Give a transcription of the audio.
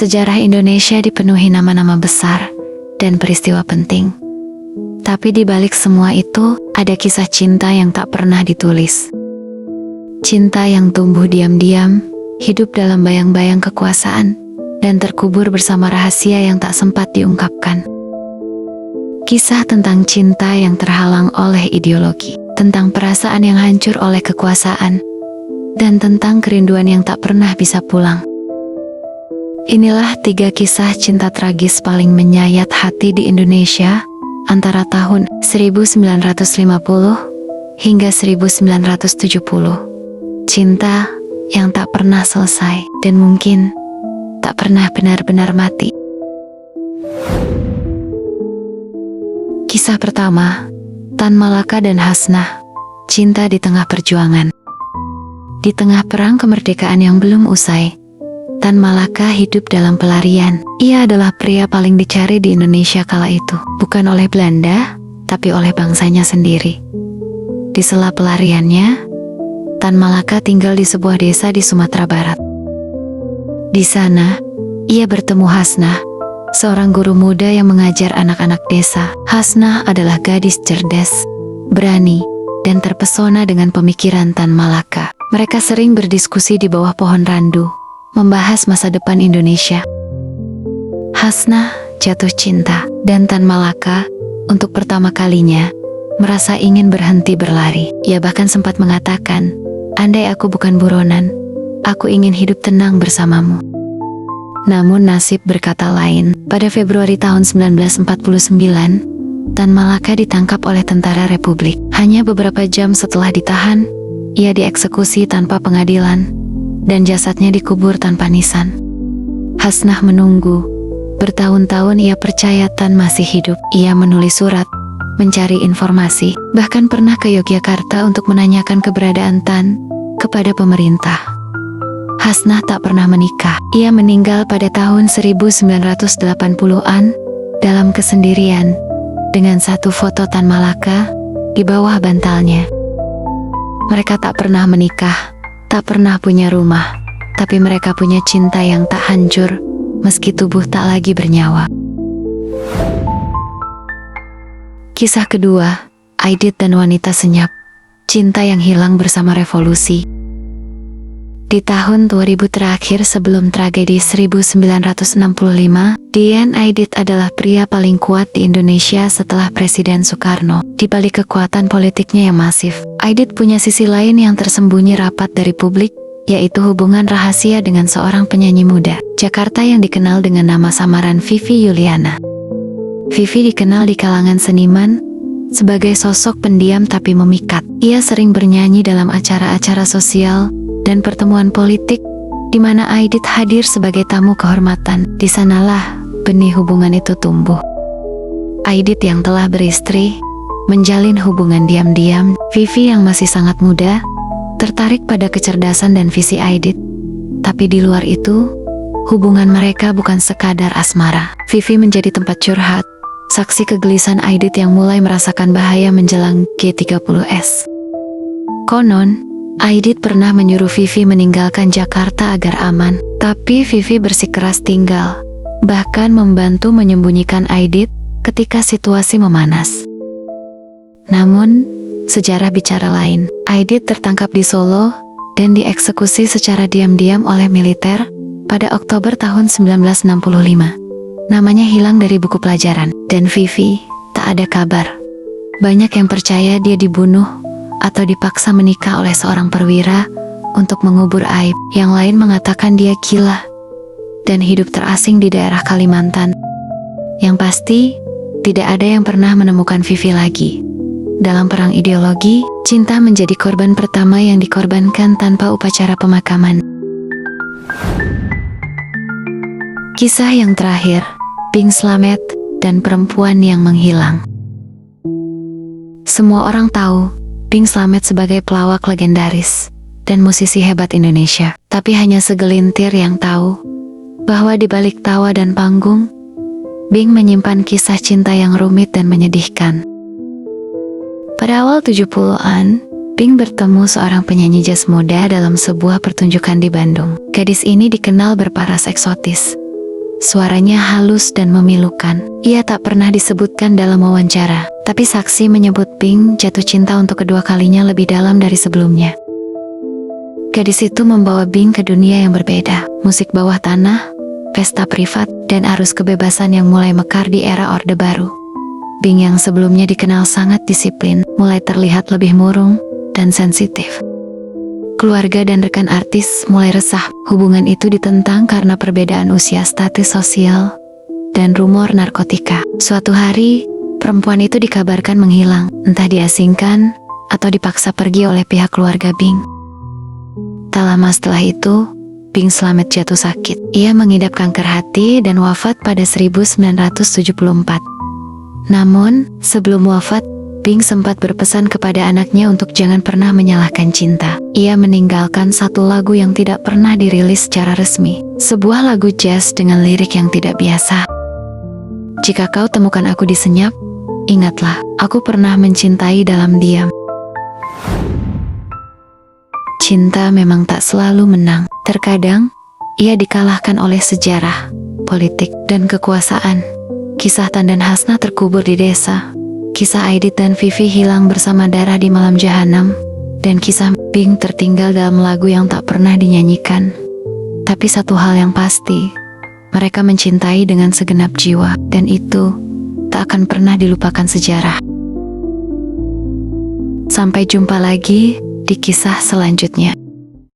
Sejarah Indonesia dipenuhi nama-nama besar dan peristiwa penting. Tapi di balik semua itu, ada kisah cinta yang tak pernah ditulis. Cinta yang tumbuh diam-diam, hidup dalam bayang-bayang kekuasaan, dan terkubur bersama rahasia yang tak sempat diungkapkan. Kisah tentang cinta yang terhalang oleh ideologi, tentang perasaan yang hancur oleh kekuasaan, dan tentang kerinduan yang tak pernah bisa pulang. Inilah 3 kisah cinta tragis paling menyayat hati di Indonesia antara tahun 1950 hingga 1970. Cinta yang tak pernah selesai dan mungkin tak pernah benar-benar mati. Kisah pertama, Tan Malaka dan Hasnah, cinta di tengah perjuangan. Di tengah perang kemerdekaan yang belum usai, Tan Malaka hidup dalam pelarian. Ia adalah pria paling dicari di Indonesia kala itu, bukan oleh Belanda, tapi oleh bangsanya sendiri. Di sela pelariannya, Tan Malaka tinggal di sebuah desa di Sumatera Barat. Di sana, ia bertemu Hasnah, seorang guru muda yang mengajar anak-anak desa. Hasnah adalah gadis cerdas, berani, dan terpesona dengan pemikiran Tan Malaka. Mereka sering berdiskusi di bawah pohon randu, membahas masa depan Indonesia. Hasnah jatuh cinta, dan Tan Malaka, untuk pertama kalinya, merasa ingin berhenti berlari. Ia bahkan sempat mengatakan, "Andai aku bukan buronan, aku ingin hidup tenang bersamamu." Namun nasib berkata lain. Pada Februari tahun 1949, Tan Malaka ditangkap oleh tentara Republik. Hanya beberapa jam setelah ditahan, ia dieksekusi tanpa pengadilan, dan jasadnya dikubur tanpa nisan. Hasnah menunggu. Bertahun-tahun ia percaya Tan masih hidup. Ia menulis surat, mencari informasi, bahkan pernah ke Yogyakarta untuk menanyakan keberadaan Tan kepada pemerintah. Hasnah tak pernah menikah. Ia meninggal pada tahun 1980-an dalam kesendirian, dengan satu foto Tan Malaka di bawah bantalnya. Mereka tak pernah menikah, tak pernah punya rumah, tapi mereka punya cinta yang tak hancur, meski tubuh tak lagi bernyawa. Kisah kedua, Aidit dan Wanita Senyap, cinta yang hilang bersama revolusi. Di tahun 2000 terakhir sebelum tragedi 1965, Dian Aidit adalah pria paling kuat di Indonesia setelah Presiden Soekarno. Di balik kekuatan politiknya yang masif, Aidit punya sisi lain yang tersembunyi rapat dari publik, yaitu hubungan rahasia dengan seorang penyanyi muda Jakarta yang dikenal dengan nama samaran Vivi Yuliana. Vivi dikenal di kalangan seniman sebagai sosok pendiam tapi memikat. Ia sering bernyanyi dalam acara-acara sosial dan pertemuan politik, di mana Aidit hadir sebagai tamu kehormatan. Di sanalah benih hubungan itu tumbuh. Aidit yang telah beristri, menjalin hubungan diam-diam. Vivi yang masih sangat muda, tertarik pada kecerdasan dan visi Aidit. Tapi di luar itu, hubungan mereka bukan sekadar asmara. Vivi menjadi tempat curhat, saksi kegelisahan Aidit yang mulai merasakan bahaya menjelang G30S. Konon, Aidit pernah menyuruh Vivi meninggalkan Jakarta agar aman, tapi Vivi bersikeras tinggal, bahkan membantu menyembunyikan Aidit ketika situasi memanas. Namun, sejarah bicara lain. Aidit tertangkap di Solo dan dieksekusi secara diam-diam oleh militer pada Oktober tahun 1965. Namanya hilang dari buku pelajaran, dan Vivi tak ada kabar. Banyak yang percaya dia dibunuh atau dipaksa menikah oleh seorang perwira untuk mengubur aib. Yang lain mengatakan dia gila dan hidup terasing di daerah Kalimantan. Yang pasti, tidak ada yang pernah menemukan Vivi lagi. Dalam perang ideologi, cinta menjadi korban pertama yang dikorbankan tanpa upacara pemakaman. Kisah yang terakhir, Bing Slamet dan perempuan yang menghilang. Semua orang tahu Bing Slamet sebagai pelawak legendaris dan musisi hebat Indonesia. Tapi hanya segelintir yang tahu bahwa di balik tawa dan panggung, Bing menyimpan kisah cinta yang rumit dan menyedihkan. Pada awal 70-an, Bing bertemu seorang penyanyi jazz muda dalam sebuah pertunjukan di Bandung. Gadis ini dikenal berparas eksotis, Suaranya halus dan memilukan. Ia tak pernah disebutkan dalam wawancara, tapi saksi menyebut Bing jatuh cinta untuk kedua kalinya lebih dalam dari sebelumnya. Gadis itu membawa Bing ke dunia yang berbeda, musik bawah tanah, pesta privat, dan arus kebebasan yang mulai mekar di era Orde Baru. Bing yang sebelumnya dikenal sangat disiplin, mulai terlihat lebih murung dan sensitif. Keluarga dan rekan artis mulai resah. Hubungan itu ditentang karena perbedaan usia, status sosial, dan rumor narkotika. Suatu hari, perempuan itu dikabarkan menghilang, entah diasingkan atau dipaksa pergi oleh pihak keluarga Bing. Tak lama setelah itu, Bing Slamet jatuh sakit. Ia mengidap kanker hati dan wafat pada 1974. Namun, sebelum wafat, Bing sempat berpesan kepada anaknya untuk jangan pernah menyalahkan cinta. Ia meninggalkan satu lagu yang tidak pernah dirilis secara resmi, sebuah lagu jazz dengan lirik yang tidak biasa. Jika kau temukan aku di senyap, ingatlah, aku pernah mencintai dalam diam. Cinta memang tak selalu menang. Terkadang, ia dikalahkan oleh sejarah, politik, dan kekuasaan. Kisah Tan dan Hasna terkubur di desa. Kisah Aidit dan Vivi hilang bersama Dara di malam jahanam, dan kisah Bing tertinggal dalam lagu yang tak pernah dinyanyikan. Tapi satu hal yang pasti, mereka mencintai dengan segenap jiwa, dan itu tak akan pernah dilupakan sejarah. Sampai jumpa lagi di kisah selanjutnya.